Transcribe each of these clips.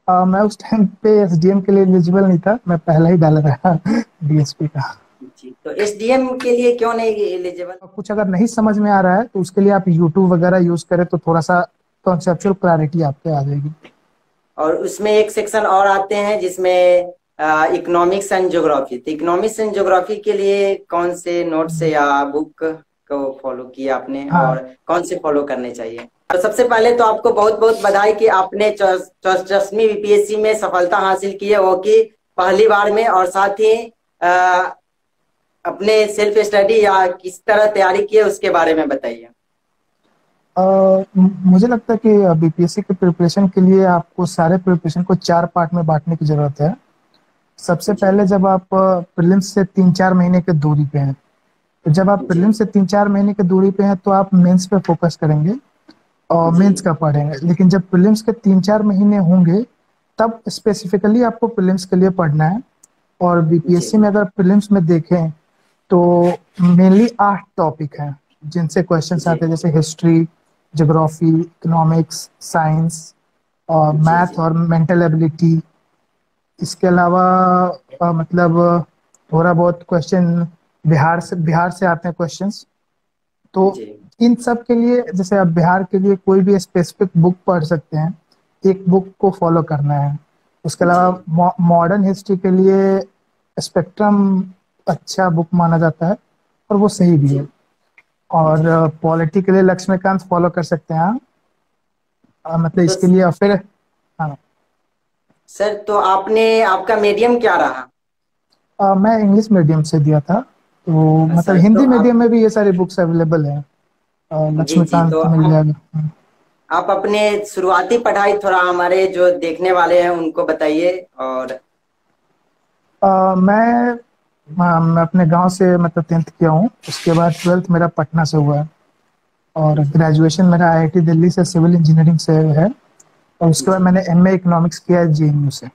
मैं उस टाइम पे एसडीएम के लिए एलिजिबल नहीं था, मैं पहला ही डाला था डीएसपी का। जी, तो एसडीएम के लिए क्यों नहीं एलिजिबल? कुछ अगर नहीं समझ में आ रहा है तो उसके लिए आप यूट्यूब वगैरह यूज करें तो थोड़ा सा कॉन्सेप्चुअल क्लैरिटी आपके आ जाएगी। और उसमें एक सेक्शन और आते हैं जिसमें इकोनॉमिक्स एंड ज्योग्राफी। तो इकोनॉमिक्स एंड ज्योग्राफी के लिए कौन से नोट्स या बुक को फॉलो किया आपने हाँ। और कौन से फॉलो करने चाहिए? तो सबसे पहले तो आपको बहुत बहुत बधाई कि आपने 64वीं बीपीएससी में सफलता हासिल की है, वो कि पहली बार में। और साथ ही अ, अपने सेल्फ स्टडी या किस तरह तैयारी की है उसके बारे में बताइए। मुझे लगता है कि बीपीएससी के प्रिपरेशन के लिए आपको सारे प्रिपरेशन को 4 पार्ट में बांटने की जरूरत है। सबसे जी पहले जब आप प्रीलिम्स से 3-4 महीने के दूरी पे हैं, तो जब आप जी प्रीलिम्स से 3-4 महीने की दूरी पे हैं तो आप मेंस पे फोकस करेंगे और जी मेंस का पढ़ेंगे। लेकिन जब प्रीलिम्स के 3-4 महीने होंगे तब स्पेसिफिकली आपको प्रीलिम्स के लिए पढ़ना है। और जी बीपीएससी में अगर प्रीलिम्स में देखें तो मेनली 8 टॉपिक हैं जिनसे क्वेश्चंस जी आते हैं, जैसे हिस्ट्री, ज्योग्राफी, इकोनॉमिक्स, साइंस और जी मैथ जी और मेंटल एबिलिटी। इसके अलावा मतलब थोड़ा बहुत क्वेश्चन बिहार से आते हैं क्वेश्चंस। तो जी इन सब के लिए जैसे आप बिहार के लिए कोई भी स्पेसिफिक बुक पढ़ सकते हैं, एक बुक को फॉलो करना है। उसके जी अलावा मॉडर्न हिस्ट्री के लिए स्पेक्ट्रम अच्छा बुक माना जाता है और वो सही भी है। जी और जी। पॉलिटी के लिए लक्ष्मीकांत फॉलो कर सकते हैं आप। मतलब तो इसके लिए और फिर हाँ। सर, तो आपका मीडियम क्या रहा? मैं इंग्लिश मीडियम से दिया था, तो मतलब सर तो हिंदी मीडियम आप में भी ये सारी बुक्स अवेलेबल हैं। जी जी, तो लक्ष्मीकांत मिल जाएगा। आप अपने शुरुआती पढ़ाई थोड़ा हमारे जो देखने वाले हैं उनको बताइए। और मैं अपने गांव से मतलब 10th किया हूँ, उसके बाद 12th मेरा पटना से हुआ है। और जी ग्रेजुएशन मेरा आईआईटी दिल्ली से सिविल इंजीनियरिंग से है। और उसके बाद जी मैंने एमए इकोनॉमिक्स किया है जेएनयू से।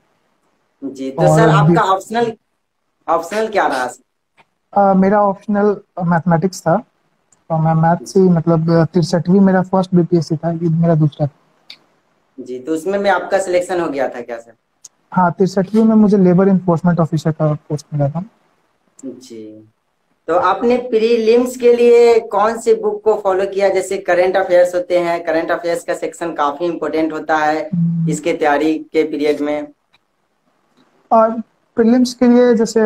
जी, तो सर और आपका ऑप्शनल ऑप्शनल क्या रहा? मेरा ऑप्शनल मैथमेटिक्स था। तो मैं मैथ से जी ही मतलब 63वीं मेरा फर्स्ट बीपीएससी था, ये मेरा दूसरा था। जी, तो उसमें मैं आपका सिलेक्शन हो गया था क्या सर? हाँ, 63वीं में मुझे लेबर इन्फोर्समेंट ऑफिसर का पोस्ट मिला था। जी, तो आपने प्रीलिम्स के लिए कौन सी बुक को फॉलो किया? जैसे करंट अफेयर्स होते हैं, करंट अफेयर्स का सेक्शन काफी इंपॉर्टेंट होता है इसके तैयारी के पीरियड में। और प्रीलिम्स के लिए जैसे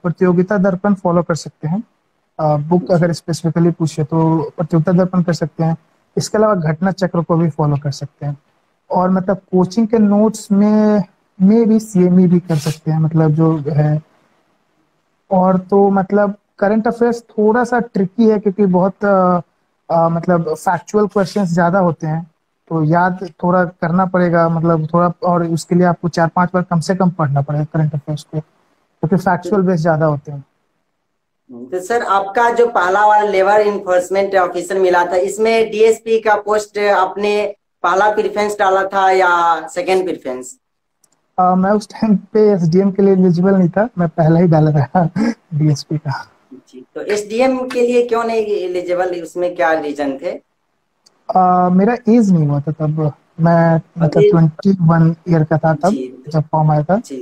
प्रतियोगिता दर्पण फॉलो कर सकते हैं। बुक जी अगर स्पेसिफिकली पूछे तो प्रतियोगिता दर्पण कर सकते हैं। इसके अलावा घटना चक्र को भी फॉलो कर सकते हैं। और मतलब कोचिंग के नोट्स में भी सीएमई भी कर सकते हैं, मतलब जो है। और तो मतलब करंट अफेयर्स थोड़ा सा ट्रिकी है क्योंकि बहुत मतलब फैक्चुअल क्वेश्चंस ज्यादा होते हैं। तो याद थोड़ा करना पड़ेगा, मतलब थोड़ा, और उसके लिए आपको 4-5 बार कम से कम पढ़ना पड़ेगा करंट अफेयर्स को, क्योंकि तो, फैक्चुअल बेस ज्यादा होते हैं। तो सर आपका जो पहला वाला लेबर इन्फोर्समेंट ऑफिसर मिला था, इसमें डीएसपी का पोस्ट आपने पहला प्रेफरेंस डाला था या सेकंड प्रेफरेंस? मैं उस टाइम पे एसडीएम के लिए एलिजिबल नहीं था, मैं पहला ही डाला था डीएसपी का। जी, तो एसडीएम के लिए क्यों नहीं एलिजिबल? उसमें क्या रीजन थे? मेरा एज नहीं हुआ था तब। मैं मतलब अभी 21 ईयर का था तब जी जब फॉर्म आया था। जी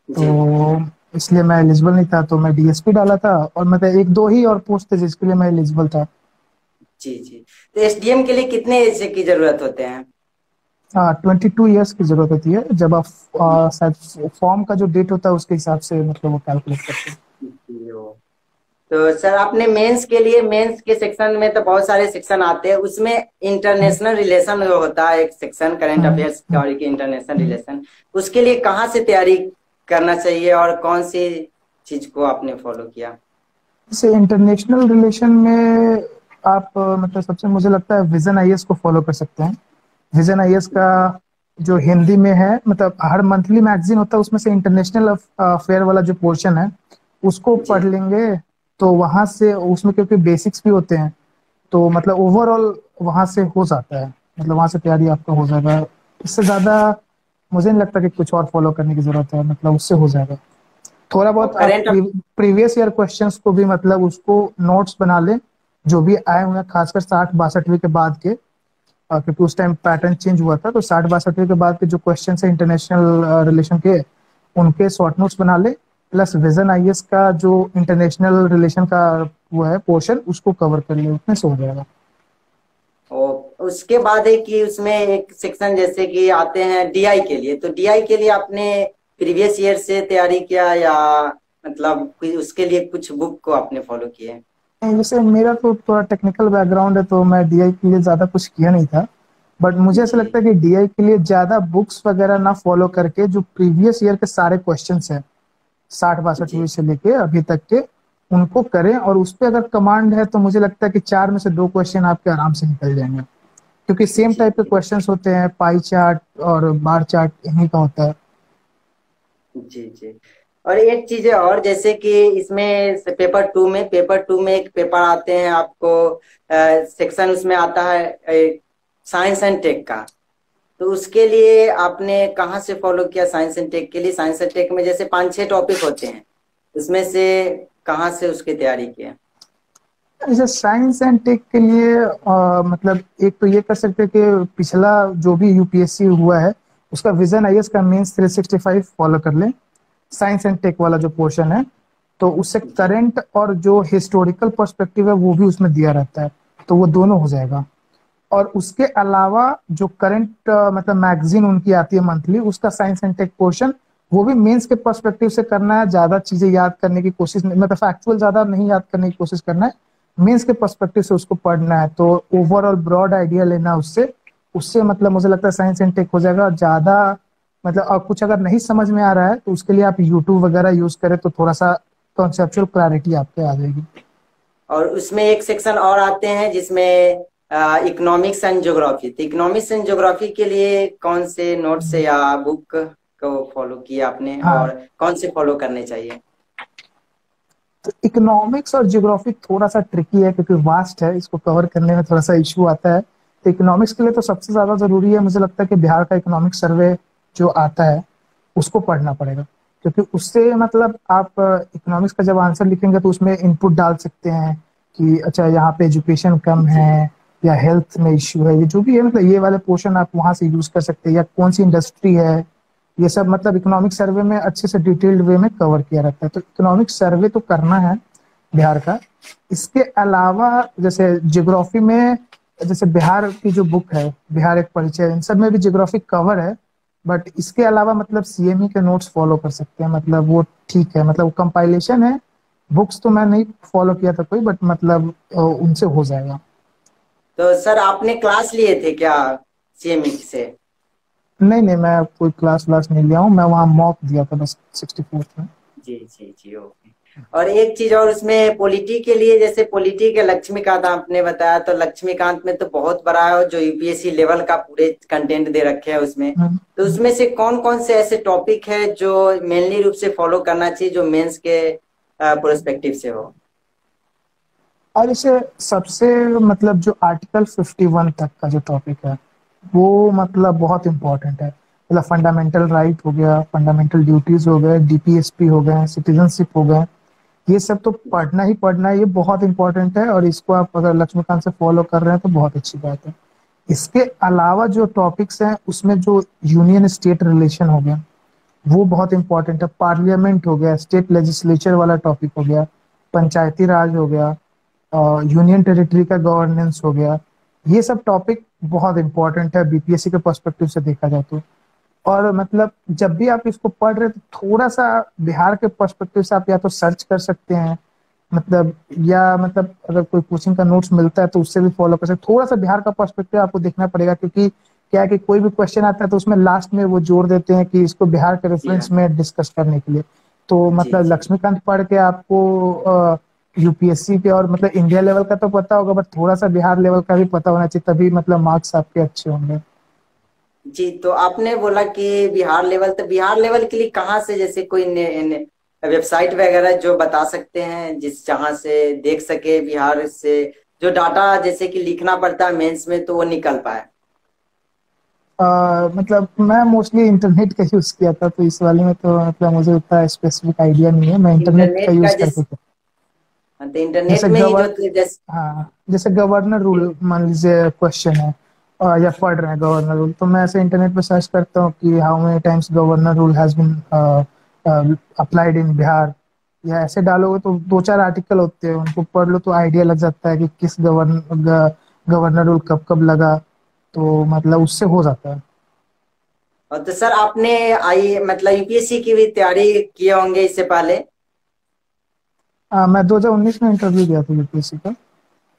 तो जी इसलिए मैं एलिजिबल नहीं था, तो मैं डीएसपी डाला था। और मतलब एक दो ही और पोस्ट थे जिसके लिए मैं एलिजिबल था। जी जी, तो एसडीएम के लिए कितने एज की जरूरत होते हैं? 22 ईयर्स की जरूरत होती है, जब आप शायद फॉर्म का जो डेट होता है उसके हिसाब से मतलब वो कैलकुलेट करते हैं। जी, तो सर आपने मेंस के लिए, मेंस के सेक्शन में तो बहुत सारे सेक्शन आते हैं, उसमें हम्म, इंटरनेशनल रिलेशन होता है एक सेक्शन, करंट हम्म, अफेयर्स हम्म, और के इंटरनेशनल हम्म। रिलेशन। उसके लिए कहाँ से तैयारी करना चाहिए और कौन सी चीज को आपने फॉलो किया? जैसे इंटरनेशनल रिलेशन में आप मतलब सबसे मुझे लगता है विजन आईएएस को फॉलो कर सकते हैं। विजन आईएएस का जो हिंदी में है, मतलब हर मंथली मैगजीन होता है, उसमें से इंटरनेशनल अफेयर वाला जो पोर्शन है उसको जी पढ़ लेंगे। तो वहां से उसमें क्योंकि बेसिक्स भी होते हैं, तो मतलब ओवरऑल वहां से हो जाता है, मतलब वहां से तैयारी आपका हो जाएगा। इससे ज्यादा मुझे नहीं लगता कि कुछ और फॉलो करने की जरूरत है, मतलब उससे हो जाएगा। थोड़ा और बहुत आप करंट प्रीवियस ईयर क्वेश्चंस को भी मतलब उसको नोट्स बना लें, जो भी आए हुए हैं खासकर 60-62वीं के बाद के। क्योंकि उस टाइम पैटर्न चेंज हुआ था। तो 60-62 के बाद के जो क्वेश्चन है इंटरनेशनल रिलेशन के, उनके शॉर्ट नोट्स बना ले, प्लस विजन आईएएस का जो इंटरनेशनल रिलेशन का वो है पोर्शन, उसको कवर कर ले, उतने से हो जाएगा। और उसके बाद है कि उसमें एक सेक्शन जैसे कि आते हैं डीआई के लिए, तो डीआई के लिए आपने प्रीवियस ईयर से तैयारी किया या मतलब उसके लिए कुछ बुक को आपने फॉलो किए? जैसे मेरा तो थोड़ा टेक्निकल बैकग्राउंड है, तो मैं डीआई के लिए ज्यादा कुछ किया नहीं था। बट मुझे ऐसा जी लगता है कि डीआई के लिए ज्यादा बुक्स वगैरह ना फॉलो करके, जो प्रीवियस ईयर के सारे क्वेश्चंस हैं 60-62 जी से लेके अभी तक के, उनको करें। और उस पर अगर कमांड है तो मुझे लगता है कि 4 में से 2 क्वेश्चन आपके आराम से निकल जाएंगे, क्योंकि सेम जी टाइप के क्वेश्चंस होते हैं, पाई चार्ट और बार चार्ट इन्हीं का होता है। जी जी। और एक चीज है और, जैसे कि इसमें पेपर 2 में एक पेपर आते हैं आपको, सेक्शन उसमें आता है साइंस एंड टेक का। तो उसके लिए आपने कहाँ से फॉलो किया साइंस एंड टेक के लिए? साइंस एंड टेक में जैसे 5-6 टॉपिक होते हैं, उसमें से कहाँ से उसकी तैयारी किया? जैसे साइंस एंड टेक के लिए मतलब एक तो ये कर सकते हैं कि पिछला जो भी यूपीएससी हुआ है उसका विजन आईएएस का मेंस 365 फॉलो कर लें, साइंस एंड टेक वाला जो पोर्शन है। तो उससे जी करंट और जो हिस्टोरिकल पर्सपेक्टिव है वो भी उसमें दिया रहता है, तो वो दोनों हो जाएगा। और उसके अलावा जो करंट मतलब मैगजीन उनकी आती है मंथली, उसका साइंस एंड टेक पोर्शन वो भी मेंस के पर्सपेक्टिव से करना है। ज्यादा चीजें याद करने की कोशिश नहीं, मतलब फैक्चुअल ज्यादा नहीं याद करने की कोशिश करना है, मेंस के पर्सपेक्टिव से उसको पढ़ना है। तो ओवरऑल ब्रॉड आइडिया लेना उससे, उससे मतलब मुझे लगता है साइंस एंड टेक हो जाएगा। ज्यादा मतलब और कुछ अगर नहीं समझ में आ रहा है तो उसके लिए आप यूट्यूब वगैरह यूज करें तो थोड़ा सा कॉन्सेप्चुअल क्लैरिटी आपके आ जाएगी। और उसमें एक सेक्शन और आते हैं जिसमें इकोनॉमिक्स एंड ज्योग्राफी। तो इकोनॉमिक्स एंड ज्योग्राफी के लिए कौन से नोट्स या बुक को फॉलो किया आपने हाँ, और कौन से फॉलो करने चाहिए? तो इकोनॉमिक्स और ज्योग्राफी थोड़ा सा ट्रिकी है क्योंकि वास्ट है, इसको कवर करने में थोड़ा सा इशू आता है। तो इकोनॉमिक्स के लिए तो सबसे ज्यादा जरूरी है मुझे लगता है कि बिहार का इकोनॉमिक सर्वे जो आता है उसको पढ़ना पड़ेगा, क्योंकि उससे मतलब आप इकोनॉमिक्स का जब आंसर लिखेंगे तो उसमें इनपुट डाल सकते हैं कि अच्छा यहाँ पे एजुकेशन कम जी है या हेल्थ में इश्यू है, ये जो भी है मतलब ये वाले पोर्शन आप वहां से यूज कर सकते हैं, या कौन सी इंडस्ट्री है, ये सब मतलब इकोनॉमिक सर्वे में अच्छे से डिटेल्ड वे में कवर किया रहता है। तो इकोनॉमिक सर्वे तो करना है बिहार का। इसके अलावा जैसे ज्योग्राफी में, जैसे बिहार की जो बुक है बिहार एक परिचय, इन सब में भी ज्योग्राफी कवर है। बट इसके अलावा मतलब सीएमई के नोट्स फॉलो कर सकते हैं, मतलब वो ठीक है, मतलब कंपाइलेशन है। बुक्स तो मैं नहीं फॉलो किया था कोई, बट मतलब उनसे हो जाएगा। तो सर आपने क्लास लिए थे क्या सीएमई से? नहीं नहीं, मैं कोई क्लास व्लास नहीं लिया हूँ, मैं वहाँ मॉक दिया था बस 64th में। जी जी जी, ओके। और एक चीज और, उसमें पॉलिटी के लिए, जैसे पॉलिटी के लक्ष्मीकांत आपने बताया, तो लक्ष्मीकांत में तो बहुत बड़ा है जो यूपीएससी लेवल का पूरे कंटेंट दे रखे हैं उसमें। हम्म। तो उसमें से कौन कौन से ऐसे टॉपिक है जो मेनली रूप से फॉलो करना चाहिए, जो मेंस के प्रोस्पेक्टिव से हो? और इसे सबसे मतलब जो आर्टिकल 51 तक का जो टॉपिक है वो मतलब बहुत इंपॉर्टेंट है। मतलब फंडामेंटल राइट हो गया, फंडामेंटल ड्यूटीज हो गए, डीपीएसपी हो गए, सिटीजनशिप हो गए, ये सब तो पढ़ना ही पढ़ना है, ये बहुत इंपॉर्टेंट है। और इसको आप अगर लक्ष्मीकांत से फॉलो कर रहे हैं तो बहुत अच्छी बात है। इसके अलावा जो टॉपिक्स हैं उसमें जो यूनियन स्टेट रिलेशन हो गया वो बहुत इंपॉर्टेंट है, पार्लियामेंट हो गया, स्टेट लेजिस्लेचर वाला टॉपिक हो गया, पंचायती राज हो गया, यूनियन टेरिटरी का गवर्नेंस हो गया, ये सब टॉपिक बहुत इंपॉर्टेंट है बीपीएससी के पर्सपेक्टिव से देखा जाए तो। और मतलब जब भी आप इसको पढ़ रहे तो थोड़ा सा बिहार के पर्सपेक्टिव से आप या तो सर्च कर सकते हैं, मतलब या मतलब अगर कोई कोचिंग का नोट्स मिलता है तो उससे भी फॉलो कर सकते हैं। थोड़ा सा बिहार का पर्सपेक्टिव आपको देखना पड़ेगा, क्योंकि क्या है कि कोई भी क्वेश्चन आता है तो उसमें लास्ट में वो जोड़ देते हैं कि इसको बिहार के जी रेफरेंस हाँ। में डिस्कस करने के लिए। तो जी मतलब जी। लक्ष्मीकांत पढ़ के आपको यूपीएससी के और मतलब इंडिया लेवल का तो पता होगा, बट थोड़ा सा बिहार लेवल का भी पता होना चाहिए, तभी मतलब मार्क्स आपके अच्छे होंगे। जी, तो आपने बोला कि बिहार लेवल, तो बिहार लेवल के लिए कहाँ से, जैसे कोई वेबसाइट वगैरह जो बता सकते हैं जिस जहाँ से देख सके बिहार से जो डाटा जैसे कि लिखना पड़ता है मेंस में तो वो निकल पाए? मतलब मैं मोस्टली इंटरनेट का यूज किया था, तो इस वाले में तो मतलब मुझे उतना स्पेसिफिक आइडिया नहीं है, मैं इंटरनेट का इंटरनेट का यूज जिस, करके था। तो इंटरनेट जैसे में ही जो गवर जैसे। हाँ, जैसे गवर्नर रूल मान लीजिए क्वेश्चन है, या पढ़ रहे हैं गवर्नर रूल, तो मैं ऐसे इंटरनेट पे सर्च करता हूँ कि how many times governor rule has been applied in Bihar, या ऐसे डालोगे तो दो चार आर्टिकल होते हैं, उनको पढ़ लो तो आइडिया लग जाता है कि किस गवर्नर रूल कब कब लगा, तो मतलब उससे हो जाता है। और तो सर आपने आई मतलब यूपीएससी की भी तैयारी किए होंगे इससे पहले। मैं 2019 में इंटरव्यू दिया था यूपीएससी का।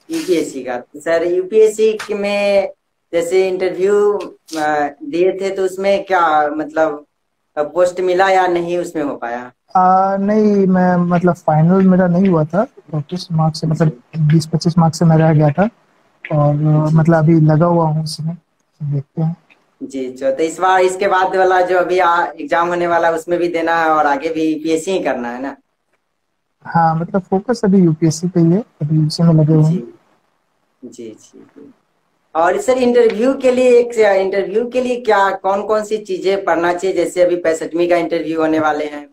यूपीएससी का तो सर यूपीएससी में जैसे इंटरव्यू दिए थे तो उसमें क्या मतलब पोस्ट मिला या नहीं उसमें हो पाया। नहीं, मैं मतलब फाइनल मेरा नहीं हुआ था, 25 मार्क्स से मतलब जी 20-25 मार्क्स से मैं रह गया था। और जी मतलब अभी लगा हुआ हूँ उसमें, देखते हैं। जी। तो इस बार इसके बाद वाला जो अभी एग्जाम होने वाला है उसमें भी देना है और आगे भी यूपीएससी ही करना है ना। हाँ मतलब फोकस अभी यूपीएससी पे ही है, अभी उसी में लगे हुए जी हैं। जी जी जी। और सर इंटरव्यू के लिए क्या कौन कौन सी चीजें पढ़ना चाहिए, जैसे अभी 65वीं का इंटरव्यू होने वाले हैं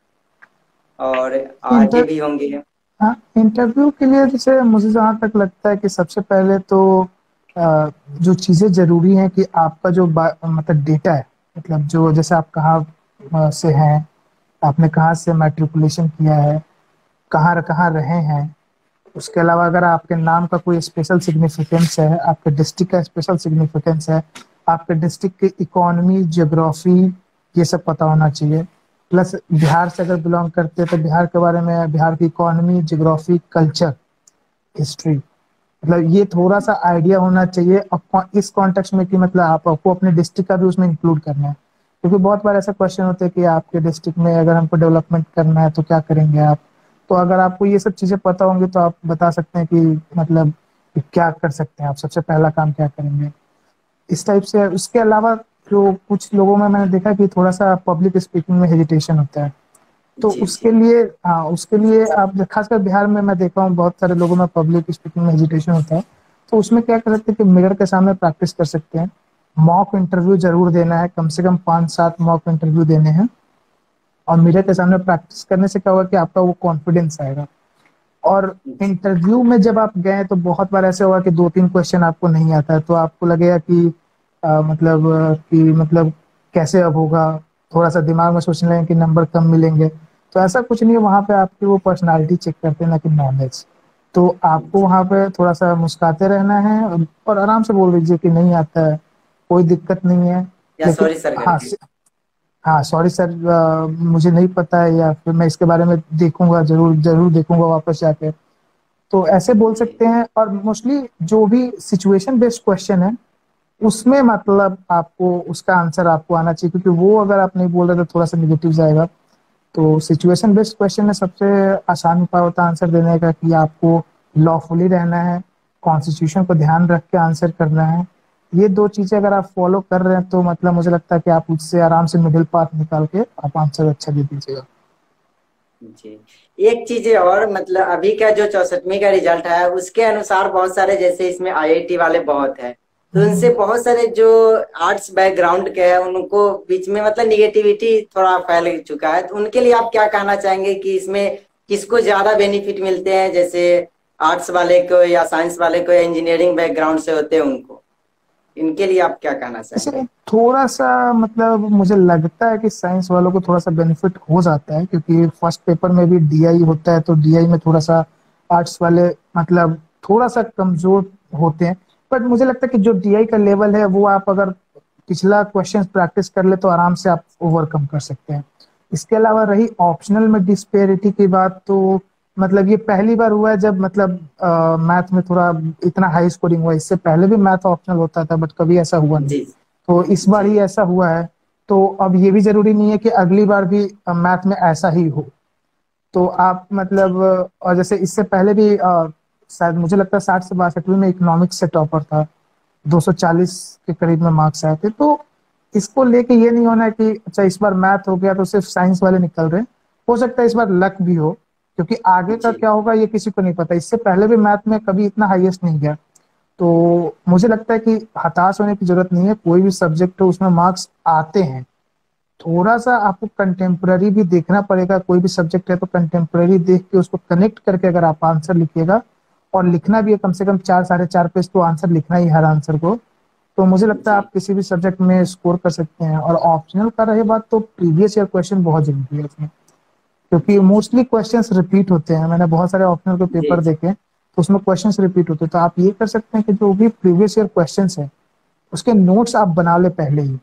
और आगे इंटर भी होंगे। हाँ, इंटरव्यू के लिए जैसे मुझे जहाँ तक लगता है कि सबसे पहले तो जो चीज़ें जरूरी हैं कि आपका जो मतलब डेटा है, मतलब जो जैसे आप कहाँ से हैं, आपने कहाँ से मैट्रिकुलेशन किया है, कहाँ कहाँ रहे हैं। उसके अलावा अगर आपके नाम का कोई स्पेशल सिग्निफिकेंस है, आपके डिस्ट्रिक्ट का स्पेशल सिग्निफिकेंस है, आपके डिस्ट्रिक्ट की इकोनॉमी, ज्योग्राफी, ये सब पता होना चाहिए। प्लस बिहार से अगर बिलोंग करते हैं तो बिहार के बारे में, बिहार की इकोनॉमी, ज्योग्राफी, कल्चर, हिस्ट्री, मतलब ये थोड़ा सा आइडिया होना चाहिए। इस कॉन्टेक्स्ट में कि मतलब आपको अपने डिस्ट्रिक्ट का भी उसमें इंक्लूड करना है, क्योंकि बहुत बार ऐसा क्वेश्चन होते हैं कि आपके डिस्ट्रिक्ट में अगर हमको डेवलपमेंट करना है तो क्या करेंगे आप। तो अगर आपको ये सब चीजें पता होंगी तो आप बता सकते हैं कि मतलब कि क्या कर सकते हैं, आप सबसे पहला काम क्या करेंगे, इस टाइप से। उसके अलावा जो कुछ लोगों में मैंने देखा कि थोड़ा सा पब्लिक स्पीकिंग में हेजिटेशन होता है, तो जी उसके जी लिए, हाँ उसके लिए आप खासकर बिहार में मैं देखा हूँ बहुत सारे लोगों में पब्लिक स्पीकिंग में हेजिटेशन होता है। तो उसमें क्या कर सकते हैं कि मिरर के सामने प्रैक्टिस कर सकते हैं। मॉक इंटरव्यू जरूर देना है, कम से कम 5-7 मॉक इंटरव्यू देने हैं। और मिरर के सामने प्रैक्टिस करने से क्या होगा कि आपका वो कॉन्फिडेंस आएगा। और इंटरव्यू में जब आप गए तो बहुत बार ऐसे होगा कि 2-3 क्वेश्चन आपको नहीं आता है, तो आपको लगेगा कि मतलब कैसे अब होगा, थोड़ा सा दिमाग में सोचने लगे कि नंबर कम मिलेंगे। तो ऐसा कुछ नहीं है, वहां पे आपकी वो पर्सनालिटी चेक करते हैं ना कि नॉलेज। तो आपको वहां पे थोड़ा सा मुस्कुराते रहना है और आराम से बोल दीजिए कि नहीं आता है, कोई दिक्कत नहीं है। या लेकिन सॉरी सर हाँ, करके। हाँ सॉरी सर, मुझे नहीं पता है, या फिर मैं इसके बारे में देखूंगा, जरूर जरूर देखूंगा वापस जाके। तो ऐसे बोल जी सकते हैं। और मोस्टली जो भी सिचुएशन बेस्ड क्वेश्चन है उसमें मतलब आपको उसका आंसर आपको आना चाहिए, क्योंकि वो अगर आप नहीं बोल रहे तो थोड़ा सा निगेटिव जाएगा। तो सिचुएशन बेस्ड क्वेश्चन में सबसे आसान उपाय होता है आंसर देने का कि आपको लॉफुली रहना है, कॉन्स्टिट्यूशन को ध्यान रख के आंसर करना है। ये दो चीजें अगर आप फॉलो कर रहे हैं तो मतलब मुझे लगता है कि आप उससे आराम से मिडिल पाथ निकाल के आप आंसर अच्छा दे दीजिएगा। जी। एक चीज और मतलब अभी का जो 64वीं का रिजल्ट है उसके अनुसार बहुत सारे जैसे इसमें आईआईटी वाले बहुत है, तो उनसे बहुत सारे जो आर्ट्स बैकग्राउंड के हैं उनको बीच में मतलब निगेटिविटी थोड़ा फैल चुका है, तो उनके लिए आप क्या कहना चाहेंगे कि इसमें किसको ज्यादा बेनिफिट मिलते हैं, जैसे आर्ट्स वाले को या साइंस वाले को या इंजीनियरिंग बैकग्राउंड से होते हैं उनको, इनके लिए आप क्या कहना इसे चाहेंगे। थोड़ा सा मतलब मुझे लगता है कि साइंस वालों को थोड़ा सा बेनिफिट हो जाता है, क्योंकि फर्स्ट पेपर में भी डीआई होता है, तो डीआई में थोड़ा सा आर्ट्स वाले मतलब थोड़ा सा कमजोर होते हैं। बट मुझे लगता है कि जो डीआई का लेवल है वो आप अगर पिछला क्वेश्चन प्रैक्टिस कर ले तो आराम से आप ओवरकम कर सकते हैं। इसके अलावा रही ऑप्शनल में डिस्पेरिटी की बात, तो मतलब ये पहली बार हुआ है जब मतलब मैथ में थोड़ा इतना हाई स्कोरिंग हुआ। इससे पहले भी मैथ ऑप्शनल होता था बट कभी ऐसा हुआ नहीं। जी तो इस बार जी ही ऐसा हुआ है। तो अब ये भी जरूरी नहीं है कि अगली बार भी मैथ में ऐसा ही हो। तो आप मतलब और जैसे इससे पहले भी शायद मुझे लगता है 60 से 62 में इकोनॉमिक्स से टॉपर था, 240 के करीब में मार्क्स आए थे। तो इसको लेके ये नहीं होना है कि अच्छा इस बार मैथ हो गया तो सिर्फ साइंस वाले निकल रहे हैं। हो सकता है इस बार लक भी हो, क्योंकि आगे का जी क्या होगा ये किसी को नहीं पता। इससे पहले भी मैथ में कभी इतना हाईएस्ट नहीं गया। तो मुझे लगता है कि हताश होने की जरूरत नहीं है, कोई भी सब्जेक्ट हो उसमें मार्क्स आते हैं। थोड़ा सा आपको कंटेम्प्ररी भी देखना पड़ेगा, कोई भी सब्जेक्ट है तो कंटेम्प्ररी देख के उसको कनेक्ट करके अगर आप आंसर लिखिएगा, और लिखना भी है कम से कम 4-4.5 पेज तो आंसर लिखना ही हर आंसर को। तो मुझे लगता है जी आप किसी भी सब्जेक्ट में स्कोर कर सकते हैं। और ऑप्शनल का रही बात, तो प्रीवियस ईयर क्वेश्चन बहुत जरूरी है इसमें, क्योंकि जी जी मोस्टली क्वेश्चंस रिपीट होते हैं। मैंने बहुत सारे ऑप्शनल के जी पेपर देखे तो उसमें क्वेश्चंस रिपीट होते हैं। तो आप ये कर सकते हैं कि जो भी प्रीवियस ईयर क्वेश्चंस है उसके नोट्स आप बना ले पहले ही।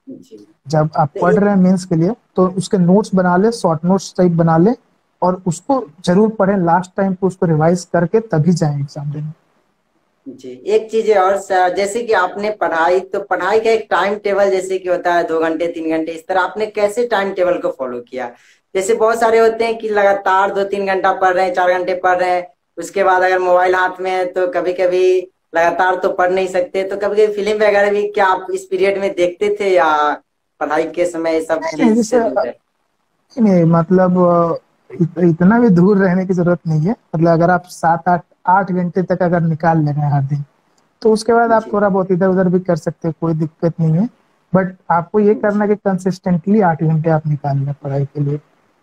जी। जब आप तो पढ़ रहे हैं मेंस के लिए तो उसके नोट्स बना ले, शॉर्ट नोट्स टाइप बना ले, और उसको जरूर पढ़ें लास्ट टाइम पे, उसको रिवाइज करके तभी जाएं एग्जाम देने। जी एक चीज है और जैसे कि आपने पढ़ाई, तो पढ़ाई का एक टाइम टेबल जैसे कि होता है 2 घंटे 3 घंटे, इस तरह आपने कैसे टाइम टेबल को फॉलो किया? जैसे बहुत सारे होते हैं कि लगातार 2-3 घंटा पढ़ रहे हैं, 4 घंटे पढ़ रहे हैं, उसके बाद अगर मोबाइल हाथ में है तो कभी कभी लगातार तो पढ़ नहीं सकते, तो कभी कभी फिल्म वगैरह भी क्या आप इस पीरियड में देखते थे, या पढ़ाई के समय ये सब नहीं नहीं, चीज जैसे से दूर है? नहीं मतलब इतना भी दूर रहने की जरूरत नहीं है। मतलब अगर आप 7 8 8 घंटे तक अगर निकाल ले रहे हैं हर दिन, तो उसके बाद आप जी थोड़ा बहुत इधर उधर भी कर सकते हैं, कोई दिक्कत नहीं है। बट आपको ये करना जी है कि कंसिस्टेंटली 8 घंटे आप निकाल लें पढ़ाई के लिए।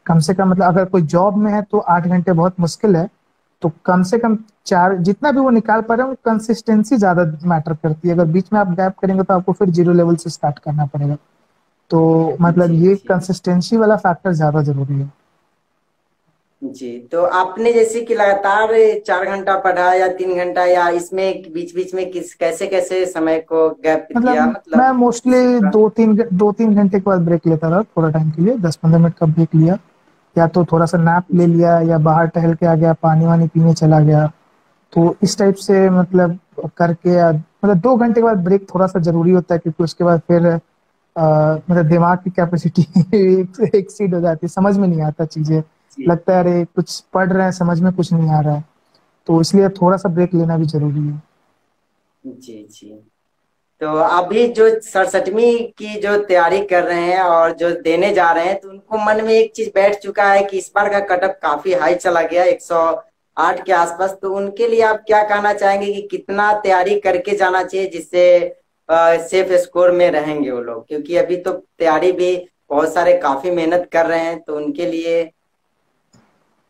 कम से कम, मतलब अगर कोई जॉब में है तो 8 घंटे बहुत मुश्किल है। तो कम से कम 4, जितना भी वो निकाल पा रहे हैं, वो कंसिस्टेंसी ज्यादा मैटर करती है। अगर बीच में आप गैप करेंगे तो आपको फिर जीरो लेवल से स्टार्ट करना पड़ेगा। तो मतलब जी ये जी कंसिस्टेंसी वाला फैक्टर ज्यादा जरूरी है। जी। तो आपने जैसे कि लगातार 4 घंटा पढ़ा या 3 घंटा, या इसमें बीच बीच में किस कैसे कैसे समय को गैप मतलब दिया, मैं मतलब मोस्टली इससे थोड़ा। 2 3 घंटे के बाद ब्रेक लेता था, थोड़ा टाइम के लिए, 10 15 मिनट का ब्रेक लिया। या तो थोड़ा सा नैप ले जी लिया, या बाहर टहल के आ गया, पानी वानी पीने चला गया। तो इस टाइप से मतलब करके मतलब 2 घंटे के बाद ब्रेक थोड़ा सा जरूरी होता है, क्योंकि उसके बाद फिर मतलब दिमाग की कैपेसिटी एक्सीड हो जाती है, समझ में नहीं आता चीजें। जी लगता है अरे कुछ पढ़ रहे हैं, समझ में कुछ नहीं आ रहा है। तो इसलिए थोड़ा सा ब्रेक लेना भी जरूरी है। जी जी। तो अभी जो 67वीं की जो तैयारी कर रहे हैं और जो देने जा रहे हैं, तो उनको मन में एक चीज बैठ चुका है कि इस बार का कटअप काफी हाई चला गया, 108 के आसपास। तो उनके लिए आप क्या कहना चाहेंगे कि कितना तैयारी करके जाना चाहिए जिससे सेफ स्कोर में रहेंगे वो लोग? क्योंकि अभी तो तैयारी भी बहुत सारे काफी मेहनत कर रहे हैं, तो उनके लिए।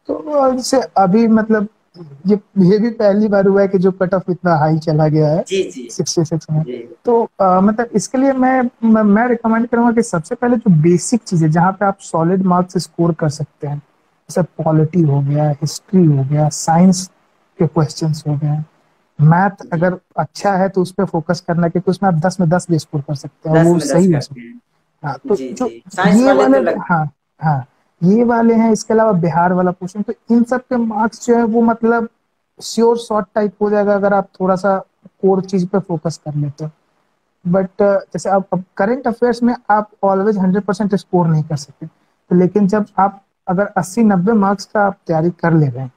तो जैसे अभी मतलब ये भी पहली बार हुआ है कि जो कट ऑफ इतना हाई चला गया है, जी जी 66 में। जी तो मतलब इसके लिए मैं रिकमेंड करूंगा कि सबसे पहले जो बेसिक चीजें जहाँ पे आप सॉलिड मार्क्स स्कोर कर सकते हैं, जैसे पॉलिटी हो गया, हिस्ट्री हो गया, साइंस के क्वेश्चंस हो गए, मैथ जी। अगर अच्छा है तो उस पर फोकस करना, क्योंकि उसमें आप 10 में 10 भी स्कोर कर सकते हैं और दस वो में दस सही है। करते हैं। हाँ, तो जी जो जी, साइंस ये वाले वाले, तो लगभग। हाँ हाँ, ये वाले हैं। इसके अलावा बिहार वाला क्वेश्चन, तो इन सब के मार्क्स जो है वो मतलब श्योर शॉर्ट टाइप हो जाएगा अगर आप थोड़ा सा कोर चीज पे फोकस कर लेते हो। बट जैसे आप करंट अफेयर्स में आप ऑलवेज 100% स्कोर नहीं कर सकते। तो लेकिन जब आप अगर 80 90 मार्क्स का आप तैयारी कर ले रहे हैं,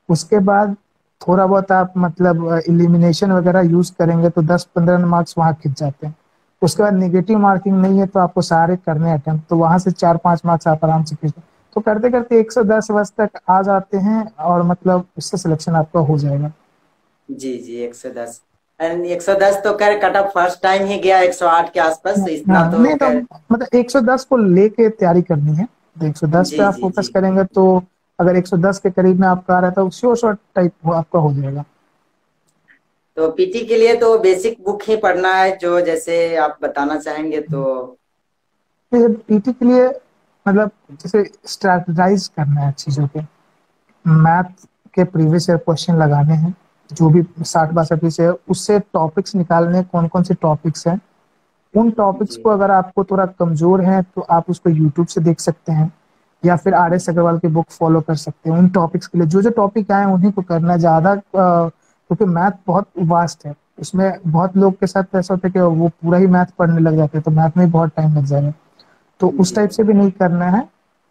उसके बाद थोड़ा बहुत आप मतलब इलिमिनेशन वगैरह यूज करेंगे तो 10 15 मार्क्स वहां खिंच जाते हैं। उसके बाद नेगेटिव मार्किंग नहीं है तो आपको सारे करने अटेम्प्ट, तो वहां से 4 5 मार्क्स आप आराम से खींच, तो करते करते 110 वर्ष तक आ जाते हैं, और मतलब उससे सिलेक्शन आपका हो जाएगा। जी जी 110। एंड 110 तो खैर कट ऑफ फर्स्ट टाइम ही गया 108 के आसपास, तो इतना हाँ तो नहीं तो खैर। मतलब 110 को लेके तैयारी करनी है, तो 110 पे जी आप जी फोकस जी। करेंगे तो अगर 110 के करीब में आपका आ रहा है तो श्योर शॉर्ट टाइप आपका हो जाएगा। तो पीटी के लिए तो बेसिक बुक ही पढ़ना है, जो जैसे आप बताना चाहेंगे तो। फिर पीटी के लिए मतलब जैसे स्ट्रैटेजाइज करना है चीजों को। मैथ के प्रीवियस ईयर क्वेश्चन लगाने हैं, जो भी 60 62 से है उससे टॉपिक्स निकालने हैं, कौन कौन से टॉपिक्स हैं। उन टॉपिक्स जी को अगर आपको थोड़ा कमजोर है तो आप उसको यूट्यूब से देख सकते हैं, या फिर आर एस अग्रवाल की बुक फॉलो कर सकते हैं। उन टॉपिक्स के लिए जो जो टॉपिक आए उन्हीं को करना है ज्यादा, क्योंकि मैथ बहुत वास्ट है। उसमें बहुत लोग के साथ ऐसा होता है कि वो पूरा ही मैथ पढ़ने लग जाते हैं, तो मैथ में बहुत टाइम लग जाएगा। तो उस जी टाइप से भी नहीं करना है।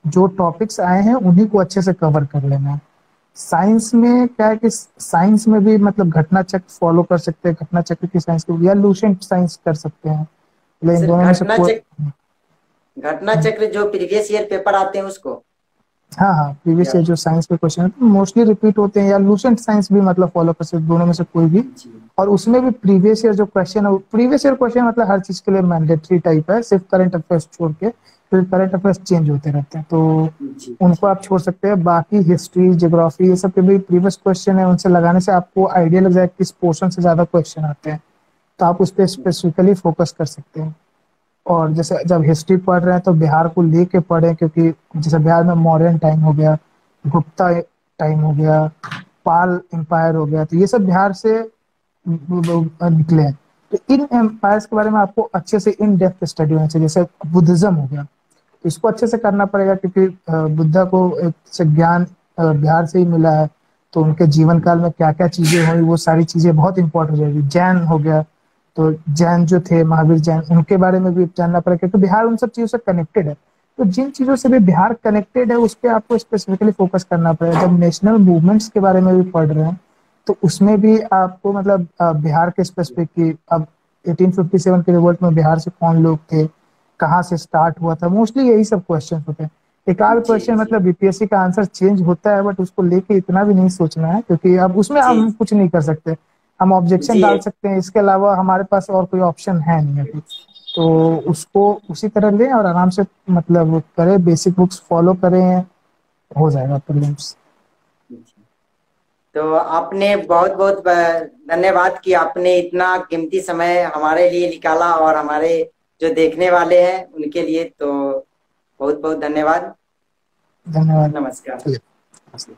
जो टॉपिक्स आए हैं उन्हीं को अच्छे से कवर कर लेना है। साइंस में क्या है कि साइंस में भी मतलब घटना चक्र फॉलो कर सकते हैं, घटना चक्र की साइंस को, या लूसेंट साइंस कर सकते हैं। मतलब इन सर, दोनों में से कोई। घटना चक्र जो प्रीवियस ईयर पेपर आते हैं उसको। हाँ हाँ, प्रीवियस या ईयर जो साइंस के क्वेश्चन है मोस्टली रिपीट होते हैं, या लूसेंट साइंस भी मतलब फॉलो कर सकते हैं, दोनों में से कोई भी। जी और उसमें भी प्रीवियस ईयर जो क्वेश्चन है, प्रीवियस ईयर क्वेश्चन मतलब हर चीज के लिए मैंडेटरी टाइप है, सिर्फ करंट अफेयर्स छोड़ के, फिर करंट अफेयर्स चेंज होते रहते हैं, तो जी उनको जी आप छोड़ सकते हैं। बाकी हिस्ट्री, ज्योग्राफी, ये सब के भी प्रीवियस क्वेश्चन है, उनसे लगाने से आपको आइडिया लग जाएगा किस पोर्शन से ज्यादा क्वेश्चन आते हैं। तो आप उस पर स्पेसिफिकली फोकस कर सकते हैं। और जैसे जब हिस्ट्री पढ़ रहे हैं तो बिहार को लेके पढ़ें, क्योंकि जैसे बिहार में मौर्यन टाइम हो गया, गुप्ता टाइम हो गया, पाल एम्पायर हो गया, तो ये सब बिहार से निकले हैं। तो इन एम्पायर्स के बारे में आपको अच्छे से इन डेप्थ स्टडी होना चाहिए। जैसे बुद्धिज्म हो गया, तो इसको अच्छे से करना पड़ेगा, क्योंकि बुद्धा को एक से ज्ञान बिहार से ही मिला है। तो उनके जीवन काल में क्या क्या चीजें हुई, वो सारी चीजें बहुत इंपॉर्टेंट हो जाएगी। जैन हो गया, तो जैन जो थे महावीर जैन, उनके बारे में भी जानना पड़ेगा, क्योंकि बिहार उन सब चीजों से कनेक्टेड है। तो जिन चीजों से भी बिहार कनेक्टेड है उस पर आपको स्पेसिफिकली फोकस करना पड़ेगा। जब नेशनल मूवमेंट्स के बारे में भी पढ़ रहे हैं तो उसमें भी आपको मतलब बिहार के स्पेसिफिक की, अब 1857 के रिवोल्ट में बिहार से कौन लोग थे, कहाँ से स्टार्ट हुआ था, मोस्टली यही सब क्वेश्चन होते हैं। एक आध जी क्वेश्चन जी मतलब बीपीएससी का आंसर चेंज होता है, बट उसको लेके इतना भी नहीं सोचना है, क्योंकि अब उसमें जी हम कुछ नहीं कर सकते। हम ऑब्जेक्शन जी डाल सकते हैं, इसके अलावा हमारे पास और कोई ऑप्शन है नहीं अभी। तो उसको उसी तरह लें और आराम से मतलब करें, बेसिक बुक्स फॉलो करें, हो जाएगा प्रीलिम्स। जी। तो आपने बहुत बहुत धन्यवाद कि आपने इतना कीमती समय हमारे लिए निकाला, और हमारे जो देखने वाले हैं उनके लिए तो बहुत बहुत धन्यवाद। धन्यवाद। नमस्कार। चलिए।